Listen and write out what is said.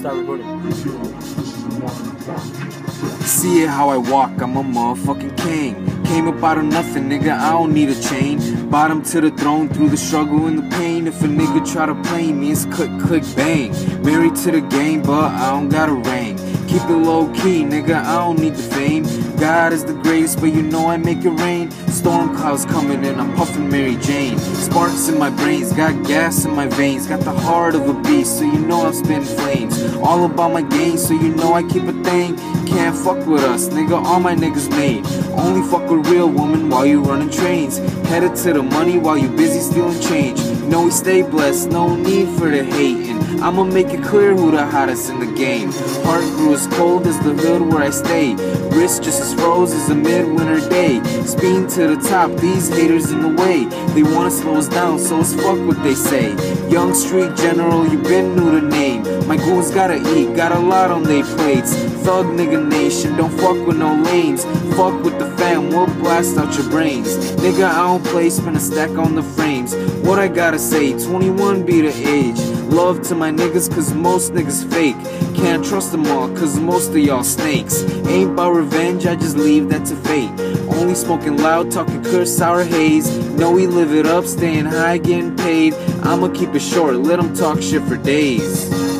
start recording. See it how I walk, I'm a motherfucking king. Came up out of nothing, nigga, I don't need a chain. Bottom to the throne, through the struggle and the pain. If a nigga try to play me, it's click, click, bang. Married to the game, but I don't got a ring. Keep it low key, nigga, I don't need the fame. God is the greatest, but you know I make it rain. Storm clouds coming in, I'm puffing Mary Jane. Sparks in my brains, got gas in my veins. Got the heart of a beast, so you know I'm spitting flames. All about my game, so you know I keep a thing. Can't fuck with us, nigga, all my niggas made. Only fuck with real woman while you running trains. Headed to the money while you busy stealing change. You know we stay blessed, no need for the hating. I'ma make it clear who the hottest in the game. Heart grew as cold as the hood where I stay. Wrist just as froze as a midwinter day. Speeding to the top, these haters in the way. They wanna slow us down, so it's fuck what they say. Young street general, you been new to name. My goons gotta eat, got a lot on they plates. Thug nigga nation, don't fuck with no lanes. Fuck with the fam, we'll blast out your brains. Nigga, I don't play, spin a stack on the frames. What I gotta say, 21 be the age. Love to my niggas, cause most niggas fake. Can't trust them all, cause most of y'all snakes. Ain't about revenge, I just leave that to fate. Only smoking loud, talking curse, sour haze. Know we live it up, staying high, getting paid. I'ma keep it short, let them talk shit for days.